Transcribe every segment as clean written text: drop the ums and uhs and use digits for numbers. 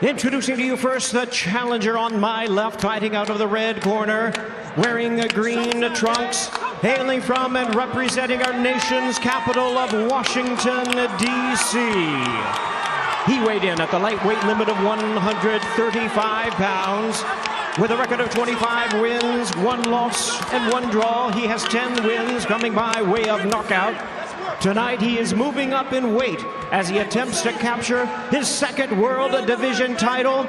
Introducing to you first the challenger on my left, fighting out of the red corner, wearing green trunks, hailing from and representing our nation's capital of Washington, D.C. He weighed in at the lightweight limit of 135 pounds. With a record of 25 wins, 1 loss, and 1 draw, he has 10 wins coming by way of knockout. Tonight, he is moving up in weight as he attempts to capture his 2nd World Division title.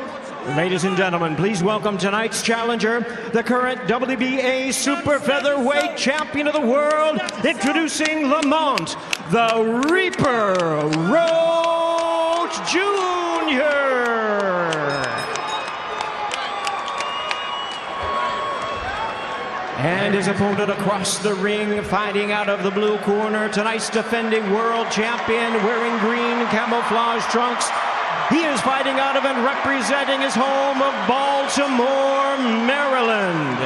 Ladies and gentlemen, please welcome tonight's challenger, the current WBA Super Featherweight Champion of the World, introducing Lamont, the Reaper Roach Jr. And his opponent across the ring, fighting out of the blue corner, tonight's defending world champion, wearing green camouflage trunks. He is fighting out of and representing his home of Baltimore, Maryland.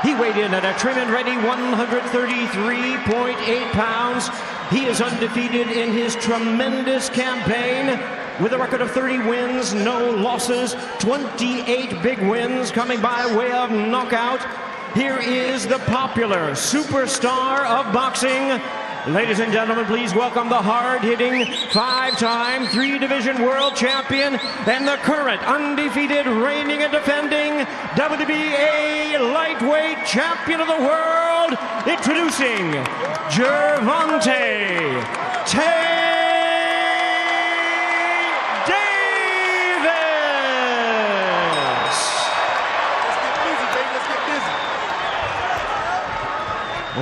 He weighed in at a trim and ready 133.8 pounds. He is undefeated in his tremendous campaign, with a record of 30 wins, no losses, 28 big wins coming by way of knockout. Here is the popular superstar of boxing. Ladies and gentlemen, please welcome the hard-hitting, 5-time, 3-division world champion and the current undefeated, reigning and defending WBA lightweight champion of the world, introducing Gervonta Davis.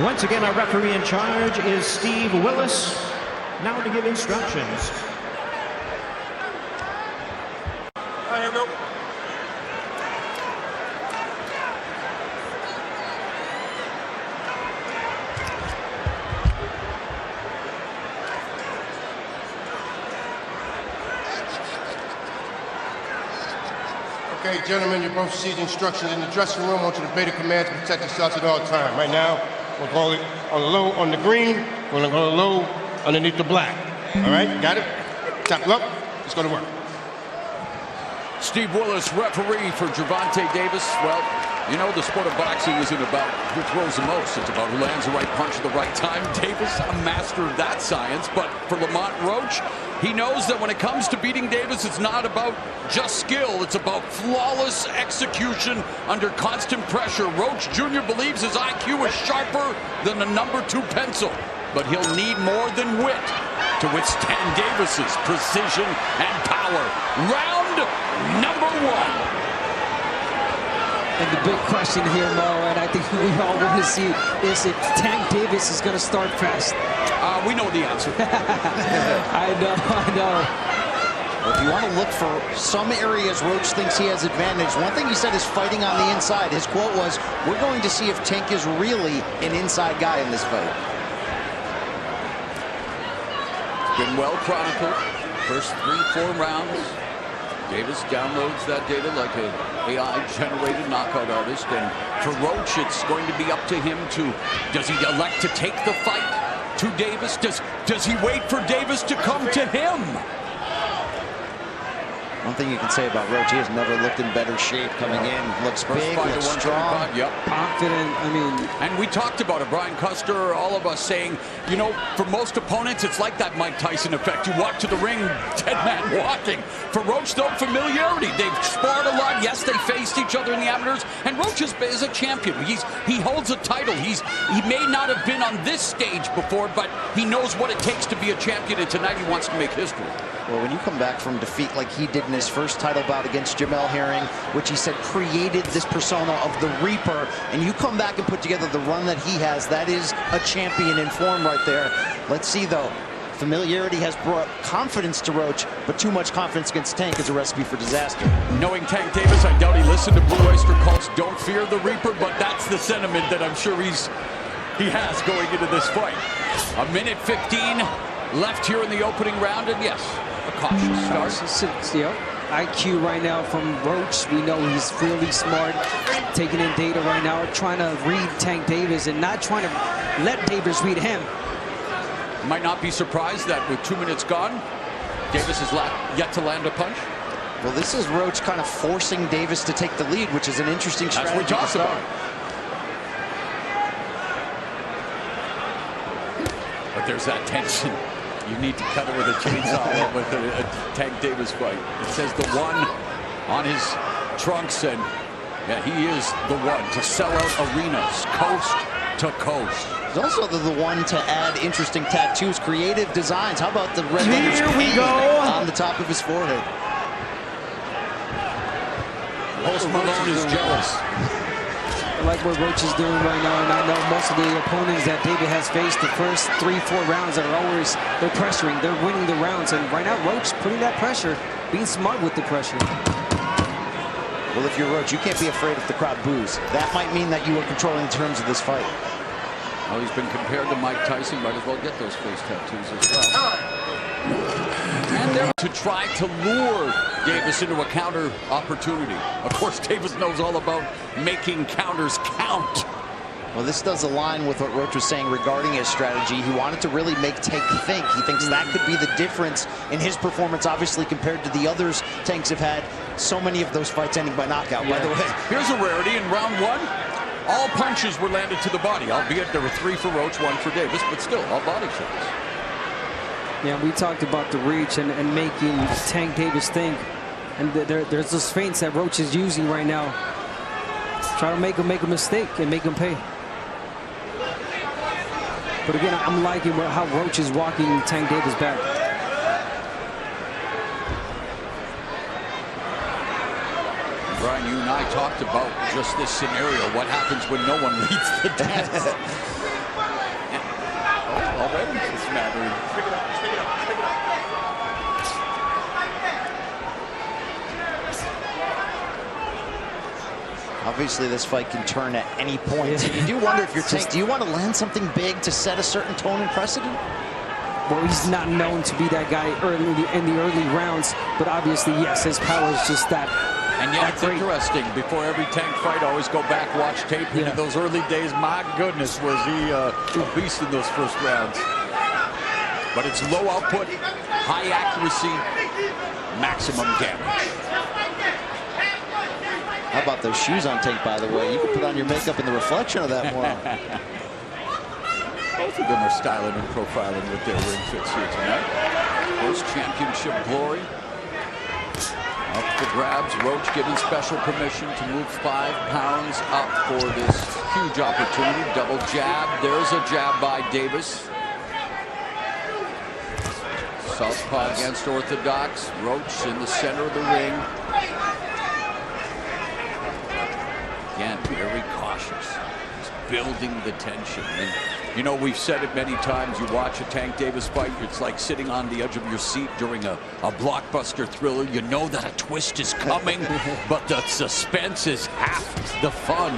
Once again, our referee in charge is Steve Willis, now to give instructions. All right, here we go. Okay, gentlemen, you both received instructions in the dressing room. I want you to obey the commands and protect yourselves at all times. Right now, we'll go on the low on the green. We're gonna go low underneath the black. All right, got it? Tap up. Let's go to work. Steve Willis, referee for Gervonta Davis. Well, you know, the sport of boxing isn't about who throws the most. It's about who lands the right punch at the right time. Davis, a master of that science. But for Lamont Roach, he knows that when it comes to beating Davis, it's not about just skill. It's about flawless execution under constant pressure. Roach Jr. believes his IQ is sharper than a #2 pencil. But he'll need more than wit to withstand Davis's precision and power. Round number 1. And the big question here, Mo, and I think we all want to see, is if Tank Davis is going to start fast. We know the answer. I know. Well, if you want to look for some areas Roach thinks he has advantage, one thing he said is fighting on the inside. His quote was, "We're going to see if Tank is really an inside guy in this fight." Been well chronicled. First 3-4 rounds. Davis downloads that data like an AI-generated knockout artist. And for Roach, it's going to be up to him to, does he elect to take the fight to Davis? Does he wait for Davis to come to him? One thing you can say about Roach, he has never looked in better shape coming in. Looks big, looks strong. Yep. Confident, I mean. And we talked about it, Brian Custer, all of us saying, you know, for most opponents, it's like that Mike Tyson effect. You walk to the ring, dead man walking. For Roach, though, familiarity. They've sparred a lot. Yes, they faced each other in the amateurs. And Roach is a champion. He holds a title. He may not have been on this stage before, but he knows what it takes to be a champion. And tonight he wants to make history. Well, when you come back from defeat like he did in his first title bout against Jamel Herring, which he said created this persona of the Reaper, and you come back and put together the run that he has, that is a champion in form right there. Let's see, though. Familiarity has brought confidence to Roach, but too much confidence against Tank is a recipe for disaster. Knowing Tank Davis, I doubt he listened to Blue Oyster Cult's "Don't Fear the Reaper," but that's the sentiment that I'm sure he has going into this fight. 1:15 left here in the opening round, and yes, a cautious start. Yep. IQ right now from Roach. We know he's really smart, taking in data right now, trying to read Tank Davis and not trying to let Davis read him. Might not be surprised that with 2 minutes gone, Davis has yet to land a punch. Well, this is Roach kind of forcing Davis to take the lead, which is an interesting strategy. That's what we talked about. But there's that tension. You need to cut it with a chainsaw with a Tank Davis fight. It says the one on his trunks, and yeah, he is the one to sell out arenas, coast to coast. He's also the one to add interesting tattoos, creative designs. How about the red letters Here we P go. on the top of his forehead? Post Malone is jealous. I like what Roach is doing right now, and I know most of the opponents that David has faced the first 3-4 rounds are always, they're pressuring, they're winning the rounds, and right now Roach putting that pressure, being smart with the pressure. Well, if you're Roach, you can't be afraid if the crowd boos. That might mean that you are controlling the terms of this fight. Well, he's been compared to Mike Tyson. Might as well get those face tattoos as well. And they're to try to lure Davis into a counter opportunity. Of course, Davis knows all about making counters count. Well, this does align with what Roach was saying regarding his strategy. He wanted to really make Tank think. He thinks that could be the difference in his performance, obviously, compared to the others Tanks have had. So many of those fights ending by knockout, by the way. Here's a rarity in round one. All punches were landed to the body, albeit there were 3 for Roach, 1 for Davis, but still, all body shots. Yeah, we talked about the reach and making Tank Davis think. And there's those feints that Roach is using right now. Try to make him make a mistake and make him pay. But again, I'm liking how Roach is walking Tank Davis back. Brian, you and I talked about just this scenario. What happens when no one leads the dance? Already it's mattering. Pick it up, pick it up, pick it up. Obviously, this fight can turn at any point. You do wonder if you're Tank, do you want to land something big to set a certain tone and precedent? Well, he's not known to be that guy in the early rounds, but obviously, yes, his power is just that. And yet it's interesting, before every Tank fight, always go back, watch tape. In those early days, my goodness, was he a beast in those first rounds. But it's low output, high accuracy, maximum damage. How about those shoes on Tank, by the way? You can put on your makeup in the reflection of that one. Both of them are styling and profiling with their ring fits here tonight. First championship glory. Up for grabs. Roach given special permission to move 5 pounds up for this huge opportunity. Double jab. There's a jab by Davis. Southpaw against orthodox. Roach in the center of the ring. Again, very cautious. He's building the tension. And you know, we've said it many times. You watch a Tank Davis fight, it's like sitting on the edge of your seat during a blockbuster thriller. You know that a twist is coming, but the suspense is half the fun.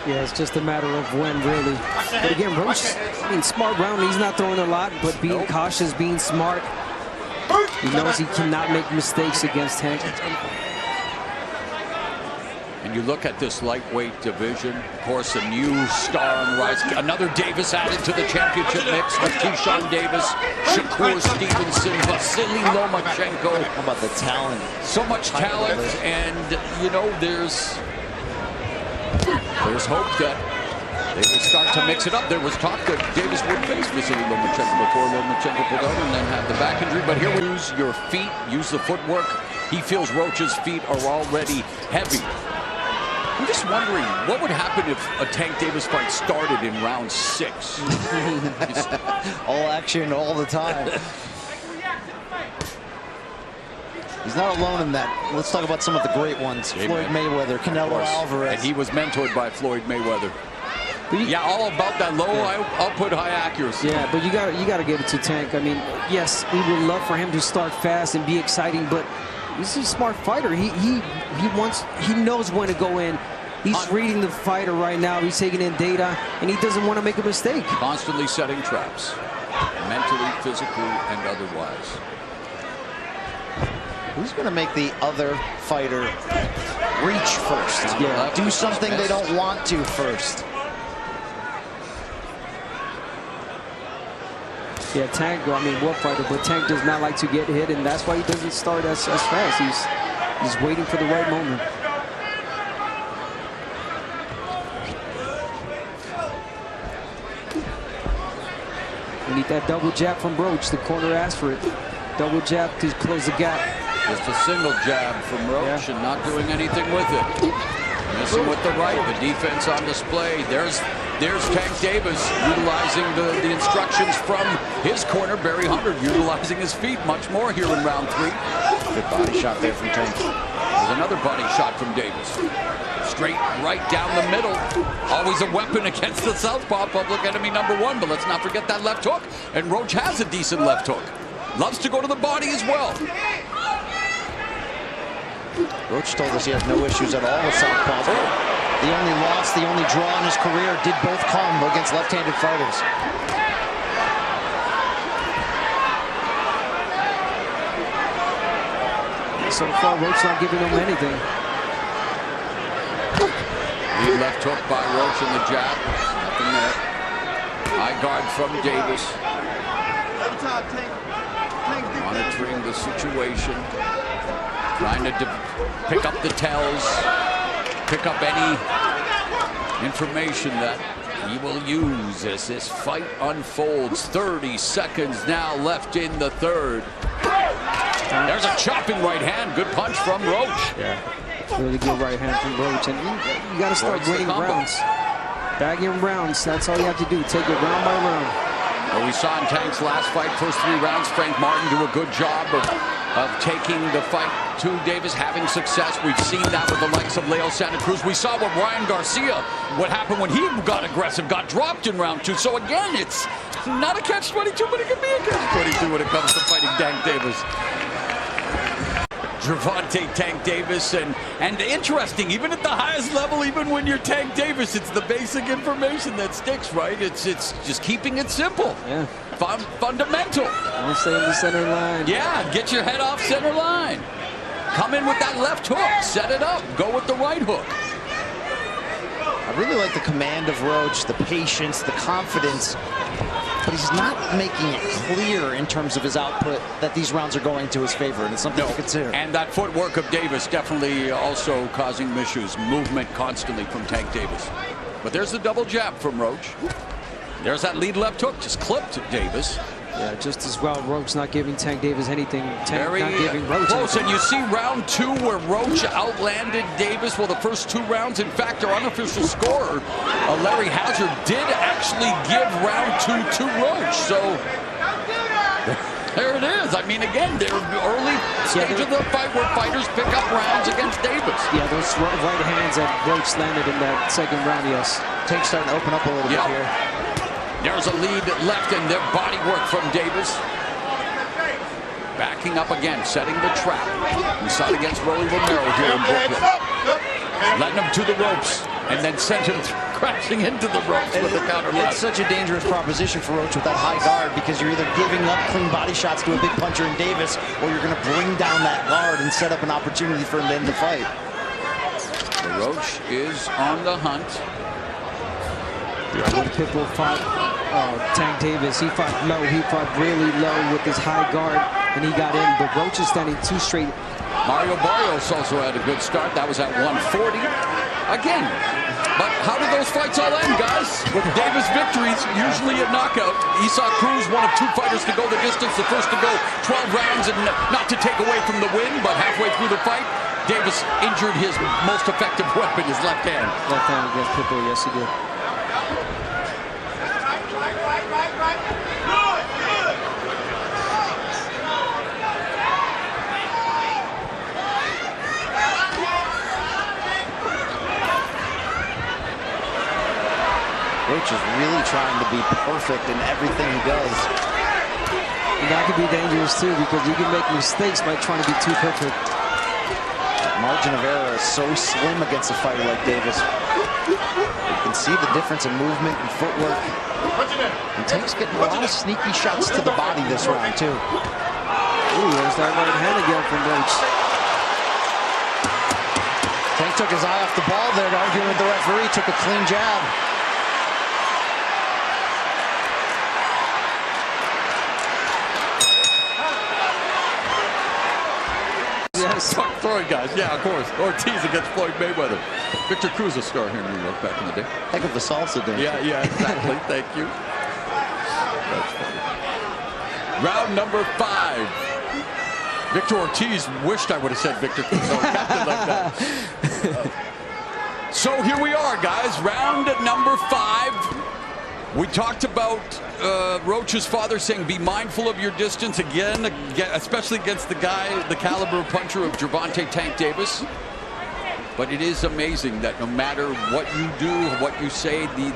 Yeah, it's just a matter of when, really. But again, Roach, I mean, smart round. He's not throwing a lot, but being cautious, being smart. He knows he cannot make mistakes against Tank. And you look at this lightweight division, of course, a new star on the rise. Another Davis added to the championship mix with Keyshawn Davis, Shakur Stevenson, Vasily Lomachenko. How about the talent? So much talent, and you know, there's hope that they will start to mix it up. There was talk that Davis would face Vasily Lomachenko before Lomachenko pulled out and then had the back injury. But here we use your feet, use the footwork. He feels Roach's feet are already heavy. I'm just wondering, what would happen if a Tank Davis fight started in round 6? All action all the time. He's not alone in that. Let's talk about some of the great ones. Floyd Mayweather, Canelo Alvarez. And he was mentored by Floyd Mayweather. Yeah, all about that low output, high accuracy. Yeah, but you got to give it to Tank. I mean, yes, we would love for him to start fast and be exciting, but he's a smart fighter. He knows when to go in. He's reading the fighter right now. He's taking in data, and he doesn't want to make a mistake. Constantly setting traps, mentally, physically, and otherwise. Who's going to make the other fighter reach first? Yeah. Do something they don't want to first. Yeah, Tank, I mean, what fighter, but Tank does not like to get hit, and that's why he doesn't start as fast. He's waiting for the right moment. We need that double jab from Roach. The corner asked for it. Double jab to close the gap. Just a single jab from Roach and not doing anything with it. Missing with the right, the defense on display. There's Tank Davis utilizing the instructions from his corner. Barry Hunter utilizing his feet much more here in round 3. Good body shot there from Tank. There's another body shot from Davis. Straight right down the middle. Always a weapon against the southpaw, public enemy #1. But let's not forget that left hook. And Roach has a decent left hook. Loves to go to the body as well. Roach told us he has no issues at all with southpaws. The only loss, the only draw in his career did both come against left-handed fighters. So far, Roach not giving him anything. The left hook by Roach in the jab. Nothing there. High guard from Davis. Monitoring the situation. Trying to pick up the tells. Pick up any information that he will use as this fight unfolds. 30 seconds now left in the third. There's a chopping right hand. Good punch from Roach. Yeah, really good right hand from Roach. And you got to start winning rounds. Bagging rounds. That's all you have to do. Take it round by round. Well, we saw in Tank's last fight, first 3 rounds, Frank Martin do a good job of taking the fight to Davis, having success. We've seen that with the likes of Leo Santa Cruz. We saw with Ryan Garcia, what happened when he got aggressive, got dropped in round 2. So again, it's not a catch-22, but it can be a catch-22 when it comes to fighting Tank Davis. Gervonta Tank Davis, and interesting, even at the highest level, even when you're Tank Davis, it's the basic information that sticks, right? It's just keeping it simple. Yeah. Fundamental. Don't stay in the center line. Yeah, get your head off center line. Come in with that left hook, set it up, go with the right hook. I really like the command of Roach, the patience, the confidence, but he's not making it clear in terms of his output that these rounds are going to his favor, and it's something to consider. And that footwork of Davis definitely also causing issues. Movement constantly from Tank Davis. But there's the double jab from Roach. There's that lead left hook, just clipped Davis. Yeah, just as well. Roach not giving Tank Davis anything. Tank Very not giving Roach close, anything. and you see round 2 where Roach outlanded Davis. Well, the first 2 rounds, in fact, our unofficial scorer, Larry Hazard, did actually give round 2 to Roach. So there it is. I mean, again, they're early stage of the fight where fighters pick up rounds against Davis. Yeah, those right hands that Roach landed in that second round, yes. Tank's starting to open up a little bit here. There's a lead left in their body work from Davis. Backing up again, setting the trap. We saw it against Rolly Romero here in Brooklyn. Letting him to the ropes and then sent him crashing into the ropes with the counter left. It's such a dangerous proposition for Roach with that high guard, because you're either giving up clean body shots to a big puncher in Davis, or you're going to bring down that guard and set up an opportunity for him to end the fight. Roach is on the hunt. When Pitbull fought Tank Davis, he fought low. He fought really low with his high guard, and he got in. But Roach is standing 2 straight. Mario Barrios also had a good start. That was at 140. Again, but how do those fights all end, guys? With Davis victories, usually a knockout. Esau Cruz, one of 2 fighters to go the distance, the first to go 12 rounds, and not to take away from the win, but halfway through the fight, Davis injured his most effective weapon, his left hand. Left hand against Pitbull, yes, he did. Roach is really trying to be perfect in everything he does. And that could be dangerous too, because you can make mistakes by trying to be too perfect. That margin of error is so slim against a fighter like Davis. You can see the difference in movement and footwork. And Tank's getting a lot of sneaky shots to the body this round too. Ooh, there's that right hand again from Roach. Tank took his eye off the ball there, arguing with the referee, took a clean jab. Throwing guys. Yeah, of course. Ortiz against Floyd Mayweather. Victor Cruz, a star here in New York back in the day. Heck of a salsa dancer. Yeah, exactly. Thank you. That's funny. Round number 5. Victor Ortiz wished I would have said Victor Cruz. So captain like that. So here we are, guys. Round number 5. We talked about Roach's father saying be mindful of your distance again, especially against the caliber puncher of Gervonta Tank Davis. But it is amazing that no matter what you do, what you say, the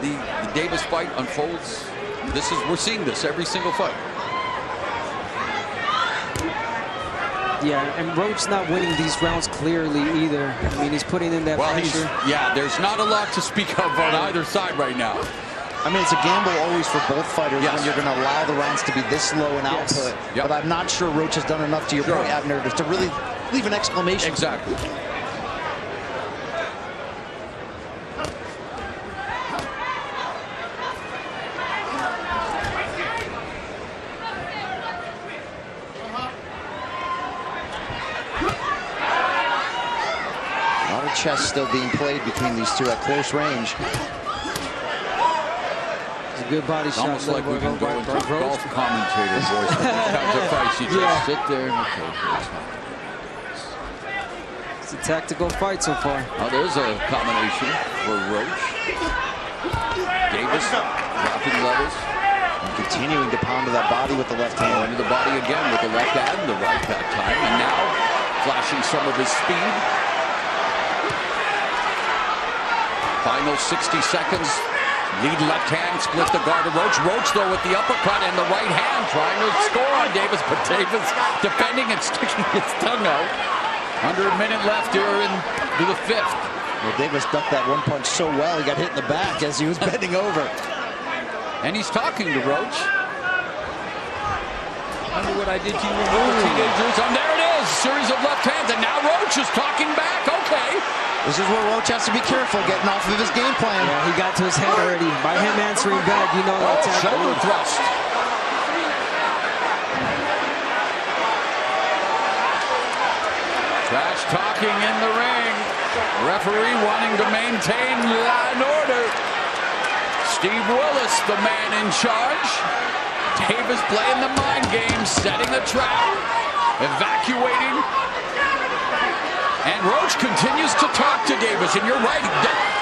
Davis fight unfolds. We're seeing this every single fight. Yeah, and Roach not winning these rounds clearly either. I mean, he's putting in that pressure. There's not a lot to speak of on either side right now. I mean, it's a gamble always for both fighters when you're going to allow the rounds to be this low in output. Yep. But I'm not sure Roach has done enough, to your point, Abner, to really leave an exclamation. Exactly. A lot of chess still being played between these two at close range. It's a good body shot. Almost like we can go into golf commentator voice. Comes to fight, you just sit there. Okay, it's a tactical fight so far. Oh, there's a combination for Roach. Davis dropping levels. And continuing to pound to that body with the left hand. Into the body again with the left and the right that time. And now flashing some of his speed. Final 60 seconds. Lead left hand, split the guard of Roach. Roach, though, with the uppercut and the right hand, trying to score on Davis, but Davis defending and sticking his tongue out. Under a minute left here into the 5th. Well, Davis ducked that one punch so well, he got hit in the back as he was bending over. And he's talking to Roach. Wonder what I did to you when we were teenagers. And there it is, series of left hands, and now Roach is talking back. Okay. This is where Roach has to be careful, getting off of his game plan. Yeah, he got to his head already. By him answering back, you know that's shoulder thrust. Trash talking in the ring. Referee wanting to maintain law and order. Steve Willis, the man in charge. Davis playing the mind game, setting a trap, evacuating. And Roach continues to talk to Davis, and you're right,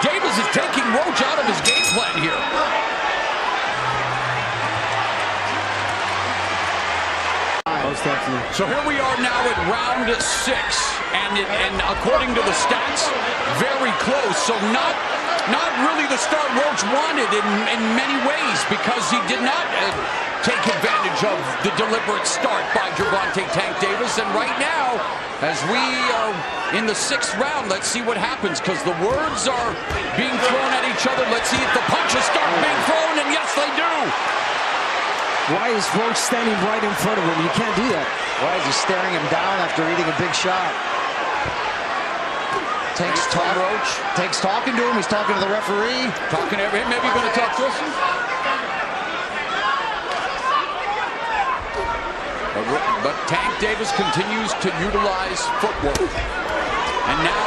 Davis is taking Roach out of his game plan here. Most definitely. So here we are now at round 6, and according to the stats, very close. So not really the start Roach wanted in many ways, because he did not take advantage of the deliberate start by Gervonta Tank Davis. And right now, as we are in the 6th round, let's see what happens, because the words are being thrown at each other. Let's see if the punches start being thrown, and yes, they do. Why is Roach standing right in front of him? You can't do that. Why is he staring him down after eating a big shot? Tank's talking to him. He's talking to the referee. Talking to him. Maybe going to talk to us. But Tank Davis continues to utilize footwork. And now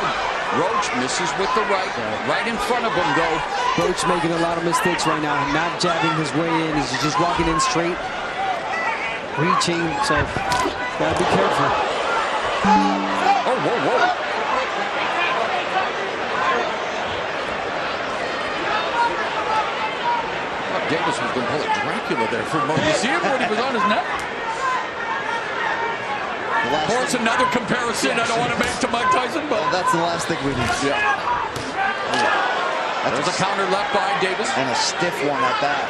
Roach misses with the right in front of him, though. Roach making a lot of mistakes right now. Not jabbing his way in. He's just walking in straight. Reaching. So, gotta be careful. Oh, whoa. Davis was going to pull a Dracula there for a moment. You see him when he was on his neck? Of course, another comparison I don't want to make to Mike Tyson, but that's the last thing we need. Yeah. There's a counter left by Davis. And a stiff one at that.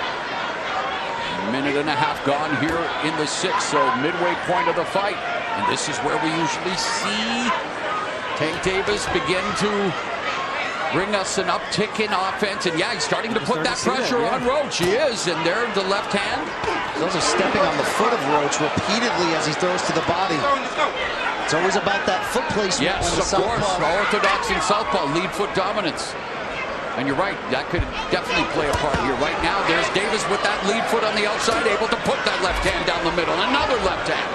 A minute and a half gone here in the 6th, so midway point of the fight. And this is where we usually see Tank Davis begin to bring us an uptick in offense. And yeah, he's starting to put that pressure on Roach. He is, and there the left hand. He's also stepping on the foot of Roach repeatedly as he throws to the body. It's always about that foot placement. Yes, of course. Orthodox and southpaw, lead foot dominance. And you're right, that could definitely play a part here. Right now, there's Davis with that lead foot on the outside, able to put that left hand down the middle. Another left hand.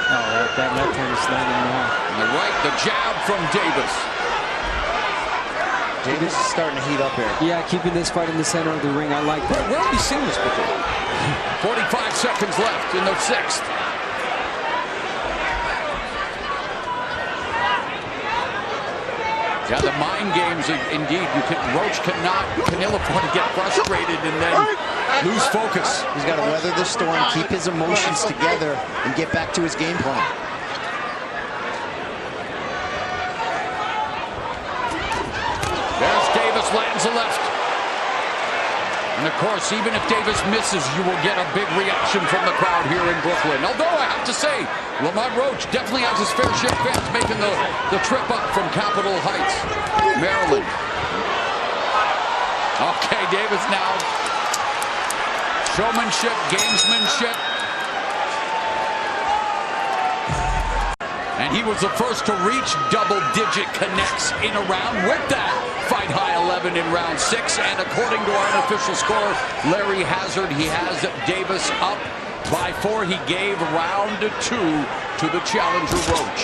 that left hand is landing now. And the right, the jab from Davis. Davis is starting to heat up here. Yeah, keeping this fight in the center of the ring. I like that. Where have we seen this before? 45 seconds left in the 6th. Yeah, the mind games, indeed. Roach can ill afford to get frustrated and then lose focus. He's got to weather the storm, keep his emotions together, and get back to his game plan. There's Davis, lands a left. And of course, even if Davis misses, you will get a big reaction from the crowd here in Brooklyn. Although I have to say, Lamont Roach definitely has his fair share of fans making the trip up from Capitol Heights, Maryland. Okay, Davis now. Showmanship, gamesmanship. And he was the first to reach double-digit connects in a round with that fight high 11 in round 6. And according to our unofficial score, Larry Hazard, he has Davis up by 4. He gave round 2 to the challenger Roach.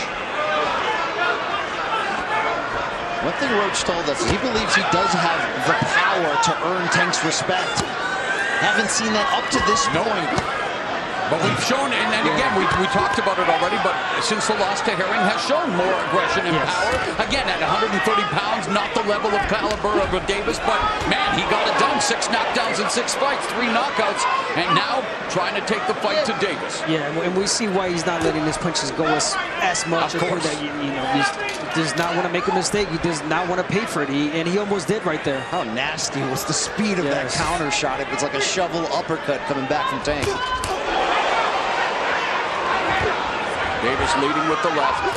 One thing Roach told us, he believes he does have the power to earn Tank's respect. Haven't seen that up to this point. But we've shown, and again, we talked about it already, but since the loss to Herring has shown more aggression and power. Again, at 130 pounds, not the level of caliber of a Davis, but man, he got it done. 6 knockdowns in 6 fights, 3 knockouts, and now trying to take the fight to Davis. Yeah, and we see why he's not letting his punches go as much. Of course. That, he does not want to make a mistake. He does not want to pay for it, and he almost did right there. How nasty was the speed of that counter shot. It was like a shovel uppercut coming back from Tank. Davis leading with the left.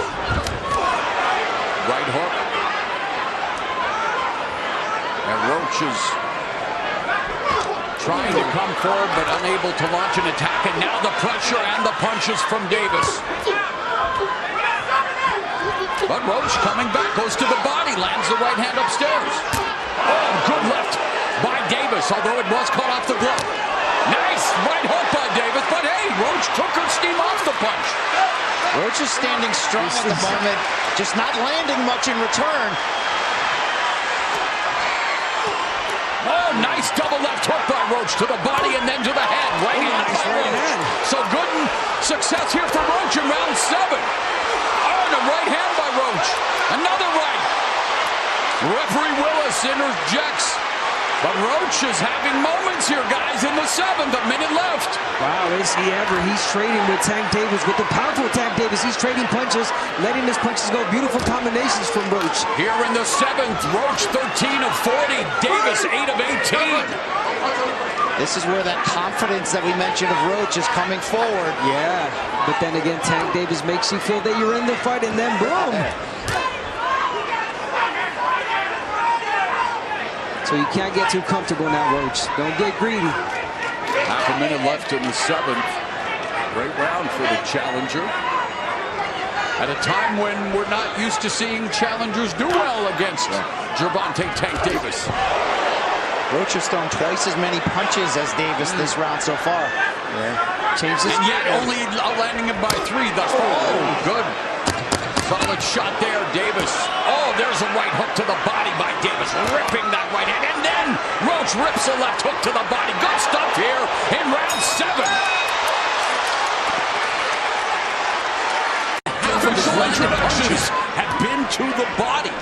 Right hook. And Roach is trying to come forward but unable to launch an attack. And now the pressure and the punches from Davis. But Roach coming back, goes to the body, lands the right hand upstairs. Oh, good left by Davis, although it was caught off the glove. Nice right hook by Davis, but hey, Roach took her steam off the punch. Roach is standing strong at the moment, just not landing much in return. Oh, nice double left hook by Roach to the body and then to the head. Right hand by Roach. So good success here for Roach in round 7. Oh, and a right hand by Roach. Another right. Referee Willis interjects. But Roach is having moments here, guys, in the 7th, a minute left. Wow, is he ever? He's trading with Tank Davis, with the powerful Tank Davis. He's trading punches, letting his punches go. Beautiful combinations from Roach. Here in the 7th, Roach 13 of 40, Davis 8 of 18. This is where that confidence that we mentioned of Roach is coming forward. Yeah, but then again, Tank Davis makes you feel that you're in the fight, and then boom. So you can't get too comfortable now, Roach. Don't get greedy. Half a minute left in the 7th. Great round for the challenger. At a time when we're not used to seeing challengers do well against Gervonta Tank Davis. Roach has thrown twice as many punches as Davis this round so far. Yeah. Changes. And yet only landing him by 3 thus far. Oh, good. Solid shot there, Davis. Oh, there's a right hook to the body by Davis, ripping that right hand. And then Roach rips a left hook to the body. Good stuff here in round 7. Half of his introductions have been to the body.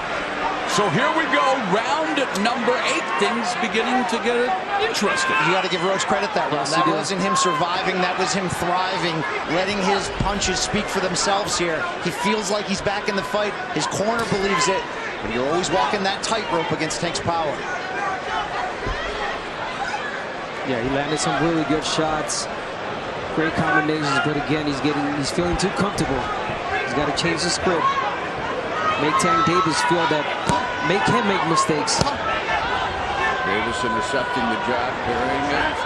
So here we go, round number 8. Things beginning to get interesting. You got to give Roach credit that round. That wasn't him surviving. That was him thriving, letting his punches speak for themselves here. He feels like he's back in the fight. His corner believes it. But you're always walking that tightrope against Tank's power. Yeah, he landed some really good shots. Great combinations, but again, he's feeling too comfortable. He's got to change the script. Make Tank Davis feel that, make him make mistakes. Davis intercepting the jab, parrying it.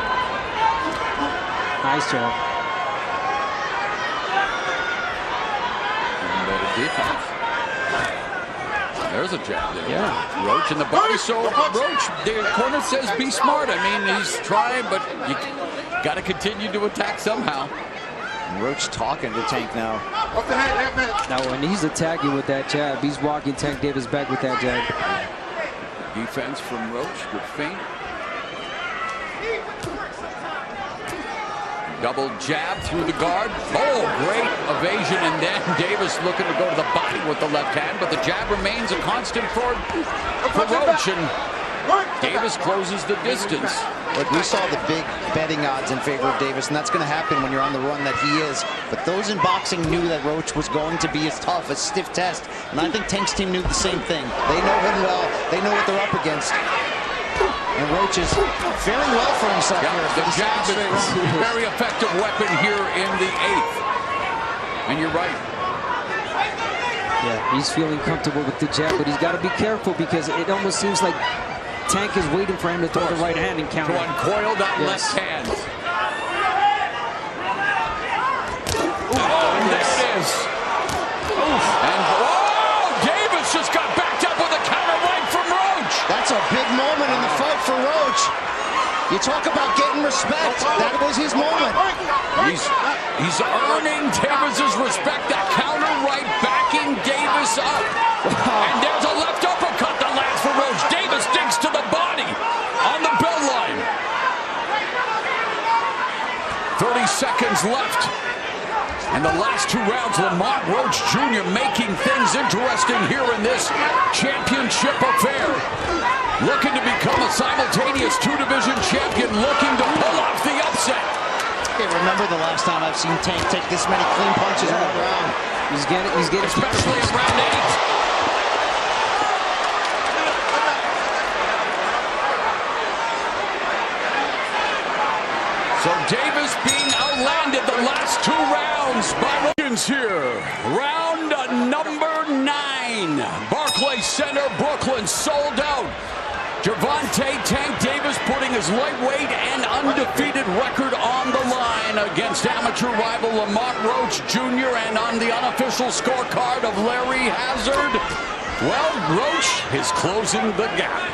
Nice job. Even better defense. There's a jab there. Yeah. Roach in the body. So Roach, the corner says be smart. I mean, he's trying, but you got to continue to attack somehow. Roach talking to Tank now. Now, when he's attacking with that jab, he's walking Tank Davis back with that jab. Defense from Roach. Good feint. Double jab through the guard. Oh, great evasion, and then Davis looking to go to the body with the left hand, but the jab remains a constant for Roach, and Davis closes the distance. Look, we saw the big betting odds in favor of Davis, and that's going to happen when you're on the run that he is. But those in boxing knew that Roach was going to be as tough, a stiff test, and I think Tank's team knew the same thing. They know him well. They know what they're up against. And Roach is faring well for himself here. The jab is a very effective weapon here in the 8th. And you're right. Yeah, he's feeling comfortable with the jab, but he's got to be careful because it almost seems like Tank is waiting for him to throw the right hand and counter. To uncoil that left hand. Oh, and there it is. And Davis just got backed up with a counter right from Roach. That's a big moment in the fight for Roach. You talk about getting respect. That was his moment. He's earning Davis's respect. That counter right backing Davis up. And there's a left uppercut that lands for Roach. Davis digs to the body on the bell line. 30 seconds left. And the last 2 rounds, Lamont Roach Jr. making things interesting here in this championship affair. Looking to become a simultaneous 2-division champion, looking to pull off the upset. Okay, remember the last time I've seen Tank take this many clean punches in 1 round. He's getting especially in round 8. So Davis being outlanded the last 2 rounds by Roach here. Round number 9. Barclays Center, Brooklyn, sold out. Gervonta Tank Davis putting his lightweight and undefeated record on the line against amateur rival Lamont Roach Jr. and on the unofficial scorecard of Larry Hazard. Well, Roach is closing the gap.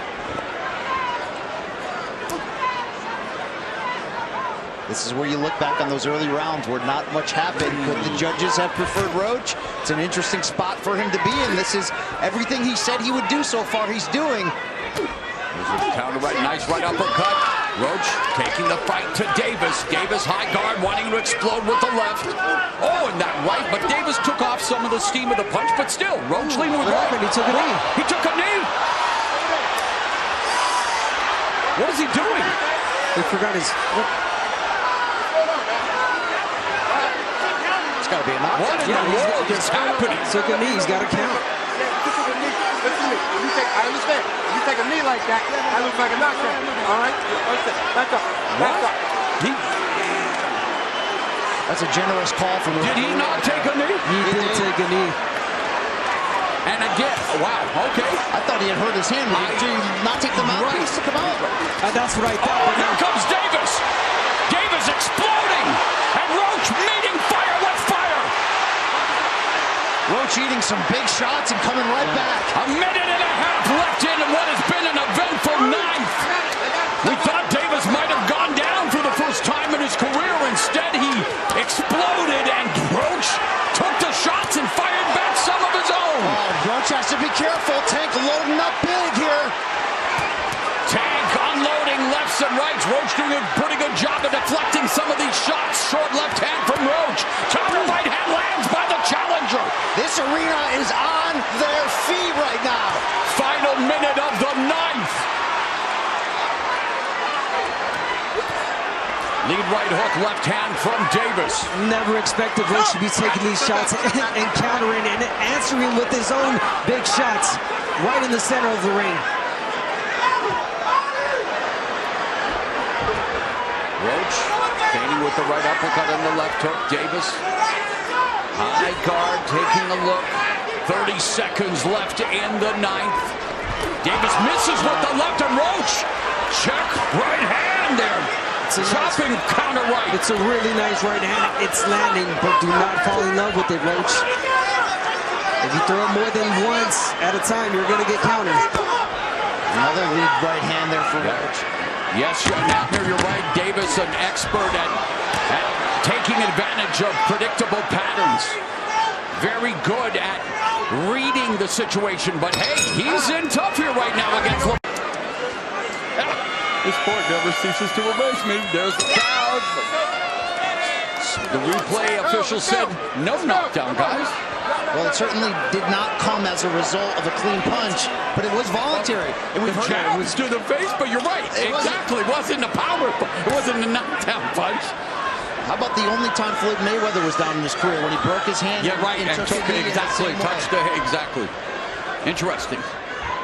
This is where you look back on those early rounds where not much happened. Could the judges have preferred Roach? It's an interesting spot for him to be in. This is everything he said he would do so far he's doing. There's a counter right, nice right uppercut. Roach taking the fight to Davis. Davis high guard, wanting to explode with the left. Oh, and that right, but Davis took off some of the steam of the punch, but still, Roach leaning with right. He took a knee. He took a knee. What is he doing? He forgot his... Gotta be a knockout. What in the world is happening? Took a knee. He's got to count. Listen to me. I understand. If you take a knee like that, that looks like a knockout. All right? Back up. Back up. That's a generous call from him. Did he not take a knee? He did take a knee. And again, wow, okay. I thought he had hurt his hand. Did he not take the mouthpiece to come out? That's what I thought. Oh, here comes Davis. Davis exploding. And Roach meeting fire with fire. Roach eating some big shots and coming right back. A minute and a half left in what has been an eventful 9th. We thought Davis might have gone down for the first time in his career. Instead, he exploded, and Roach took the shots and fired back some of his own. Oh, Roach has to be careful. Tank loading up big here. Tank unloading lefts and rights. Roach doing a pretty good job of deflecting some of these shots. Short left hand from Roach. Counter right hand lands by the challenger. This arena is on their feet right now. Final minute of the 9th. Lead right hook, left hand from Davis. Never expected Roach to be taking these shots and countering and answering with his own big shots right in the center of the ring. Roach feigning with the right uppercut and the left hook. Davis, high guard, taking a look. 30 seconds left in the 9th. Davis misses with the left, and Roach, check right hand there. Chopping counter right. It's a really nice right hand. It's landing, but do not fall in love with it, Roach. If you throw it more than once at a time, you're going to get countered. Another lead right hand there for Roach. Yes, now here you're right. Davis, an expert at taking advantage of predictable patterns. Very good at reading the situation, but hey, he's in tough here right now against Lamont. This sport never ceases to amaze me. There's the crowd. The replay official said no knockdown, guys. Well, it certainly did not come as a result of a clean punch, but it was voluntary. It was jabs to the face, but you're right. Exactly. It wasn't a power. It wasn't a knockdown punch. How about the only time Floyd Mayweather was down in his career when he broke his hand? Yeah, right. And took it exactly. Touched the exactly. Interesting.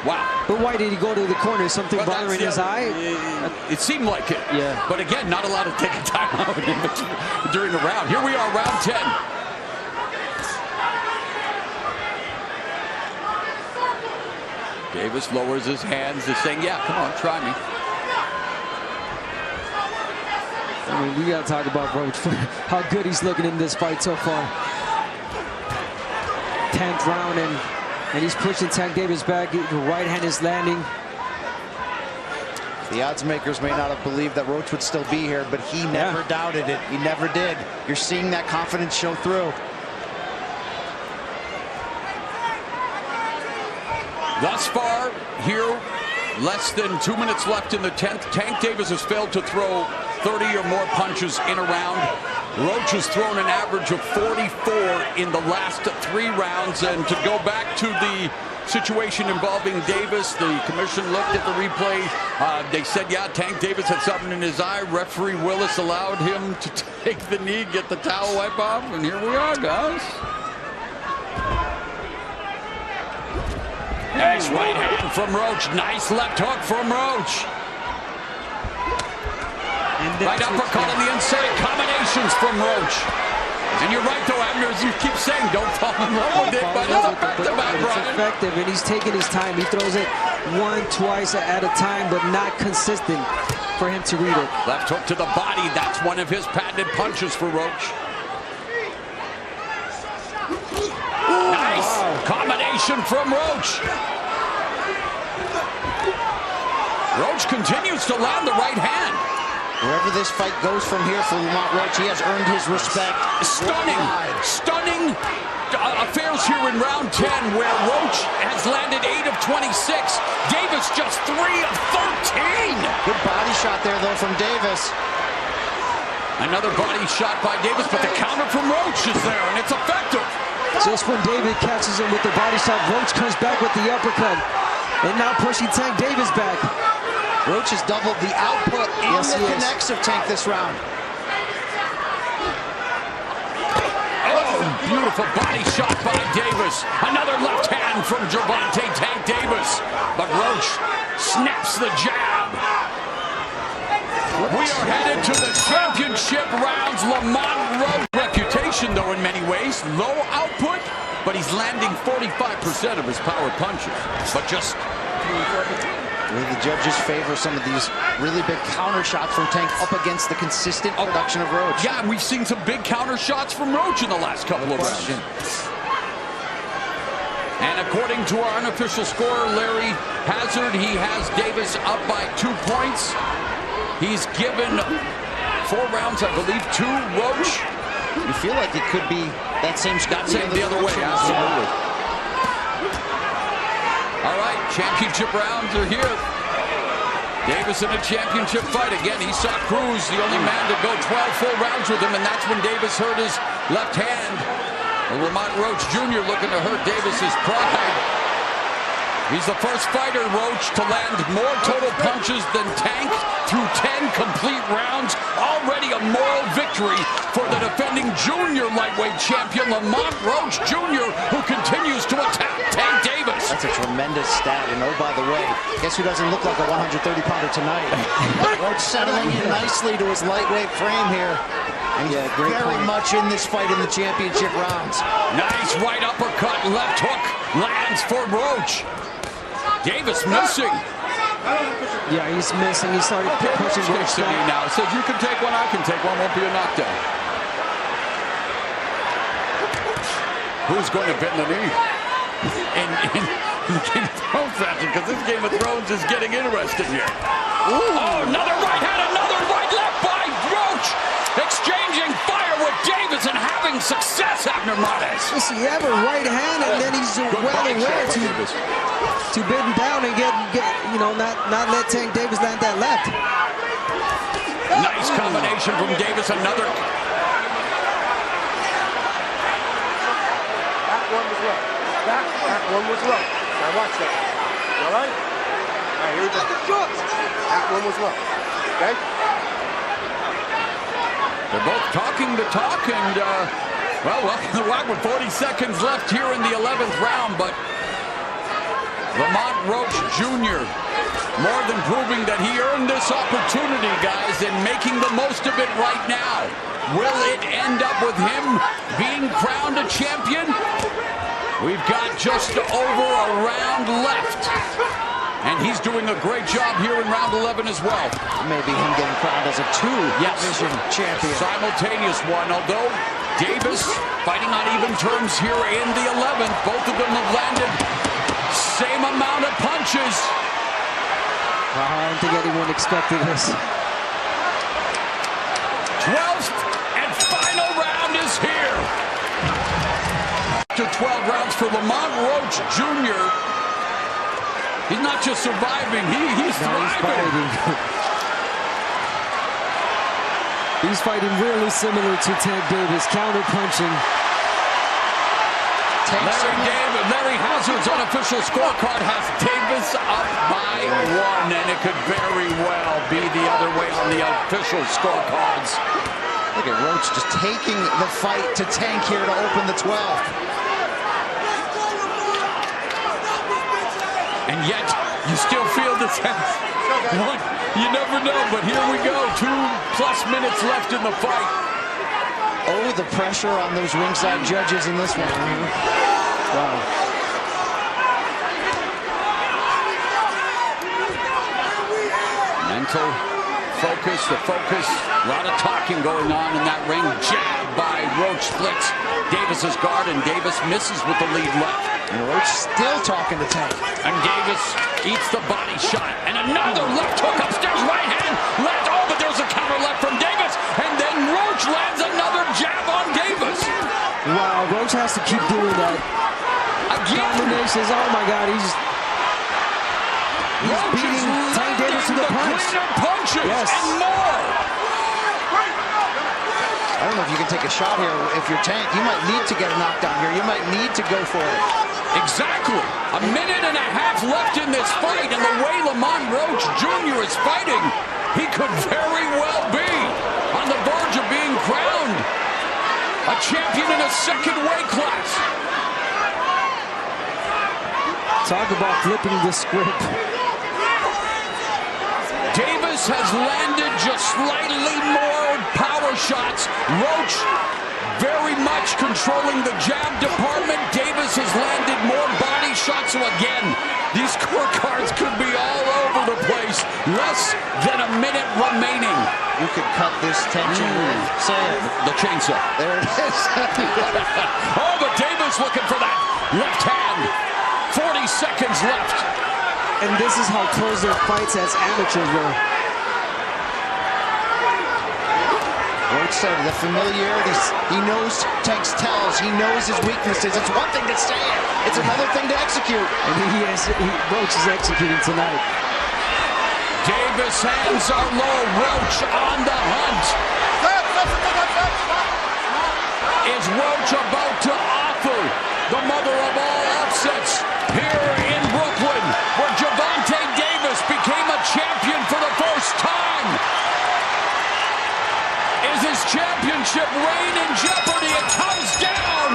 Wow. But why did he go to the corner? Something bothering his eye? It seemed like it. Yeah. But again, not allowed to take a timeout during the round. Here we are, round 10. Davis lowers his hands, is saying, yeah, come on, try me. I mean, we got to talk about Roach, how good he's looking in this fight so far. 10th round, and he's pushing Tank Davis back. The right hand is landing. The odds makers may not have believed that Roach would still be here, but he never doubted it. He never did. You're seeing that confidence show through. Thus far, here, less than 2 minutes left in the 10th. Tank Davis has failed to throw 30 or more punches in a round. Roach has thrown an average of 44 in the last 3 rounds. And to go back to the situation involving Davis, the commission looked at the replay. They said, yeah, Tank Davis had something in his eye. Referee Willis allowed him to take the knee, get the towel wipe off, and here we are, guys. Nice right hand from Roach. Nice left hook from Roach. Right uppercut on the inside. Combinations from Roach. And you're right, though, Abner, as you keep saying, don't fall in love with it, but it's effective, Brian. It's effective, and he's taking his time. He throws it 1, 2 at a time, but not consistent for him to read it. Left hook to the body. That's one of his patented punches for Roach. Nice combination from Roach. Roach continues to land the right hand. Wherever this fight goes from here for Lamont Roach, he has earned his respect. Stunning affairs here in round 10, where Roach has landed 8 of 26. Davis just 3 of 13. Good body shot there, though, from Davis. Another body shot by Davis, but the counter from Roach is there, and it's effective. Just when David catches him with the body shot, Roach comes back with the uppercut. And now pushing Tank Davis back. Roach has doubled the output and the connects of Tank this round. Oh, beautiful body shot by Davis. Another left hand from Gervonta Tank Davis. But Roach snaps the jab. We are headed to the championship rounds. Lamont Roach reputation, though, in many ways. Low output, but he's landing 45% of his power punches. But just... Really, the judges favor some of these really big counter shots from Tank up against the consistent production of Roach. Yeah, we've seen some big counter shots from Roach in the last couple of rounds. And according to our unofficial scorer, Larry Hazard, he has Davis up by 2 points. He's given 4 rounds, I believe, to Roach. You feel like it could be that same score the other way, absolutely. All right, championship rounds are here. Davis in a championship fight. Again, he saw Cruz, the only man to go 12 full rounds with him, and that's when Davis hurt his left hand. Well, Lamont Roach Jr. looking to hurt Davis's pride. He's the first fighter, Roach, to land more total punches than Tank through 10 complete rounds. Already a moral victory for the defending junior lightweight champion, Lamont Roach Jr., who continues to attack Tank Davis. That's a tremendous stat. And oh, by the way, guess who doesn't look like a 130-pounder tonight? Roach settling in nicely to his lightweight frame here. And he's very much in this fight in the championship rounds. Nice right uppercut, left hook lands for Roach. Davis missing. Yeah, he's missing. He started pushing Roach back. Now says you can take one, I can take one. Won't be a knockdown. Who's going to bend the knee? In Game of Thrones fashion, because this Game of Thrones is getting interesting here. Oh, another right hand, another right left by Roach. Exchanging fire there with Davis and having success, Abner Martinez. Listen, you have a right hand, and then he's well aware to bid him down and get you know, not let Tank Davis land that left. Nice combination from Davis. Another. That one was low. That one was low. Now watch that. All right? Now here we go. That one was low. Okay? They're both talking the talk, and well, welcome to the rock with 40 seconds left here in the 11th round, but Lamont Roach Jr. more than proving that he earned this opportunity, guys, and making the most of it right now. Will it end up with him being crowned a champion? We've got just over a round left. And he's doing a great job here in round 11 as well. Maybe him getting crowned as a two-division champion. Simultaneous one, although Davis fighting on even terms here in the 11th. Both of them have landed same amount of punches. I don't think anyone expected this. 12th and final round is here. After 12 rounds for Lamont Roach Jr., he's not just surviving, he's thriving. He's fighting really similar to Tank Davis, counter-punching. Larry Hazard's unofficial scorecard has Davis up by 1, and it could very well be the other way on the official scorecards. Look at Roach just taking the fight to Tank here to open the 12th. And yet, you still feel the sense. You never know, but here we go. 2+ minutes left in the fight. Oh, the pressure on those ringside judges in this one. Wow. Mental focus, a lot of talking going on in that ring. Jab by Roach splits Davis's guard, and Davis misses with the lead left. And Roach still talking to Tank. And Davis eats the body shot. And another left hook upstairs, right hand, left. Oh, but there's a counter left from Davis. And then Roach lands another jab on Davis. Wow, Roach has to keep doing that. Again. Combinations, oh my God, he's beating Tank Davis to the punch. Cleaner punches Yes. and more. I don't know if you can take a shot here. If you're Tank, you might need to get a knockdown here. You might need to go for it. Exactly. A minute and a half left in this fight, and the way Lamont Roach Jr. is fighting, he could very well be on the verge of being crowned a champion in a second weight class. Talk about flipping the script. Davis has landed just slightly more power shots. Roach very much controlling the jab department. Davis has landed more body shots. So again, these scorecards could be all over the place. Less than a minute remaining. You could cut this tension with, say it, the chainsaw. There it is. Oh, but Davis looking for that left hand. 40 seconds left. And this is how close their fights as amateurs were. Roach said the familiarity. He knows Tank's tells. He knows his weaknesses. It's one thing to say it. It's another thing to execute. And Roach is executing tonight. Davis' hands are low. Roach on the hunt. Is Roach about to offer the mother of all upsets here in Brooklyn, where Gervonta Davis became a champion for the first time? Is his championship reign in jeopardy? It comes down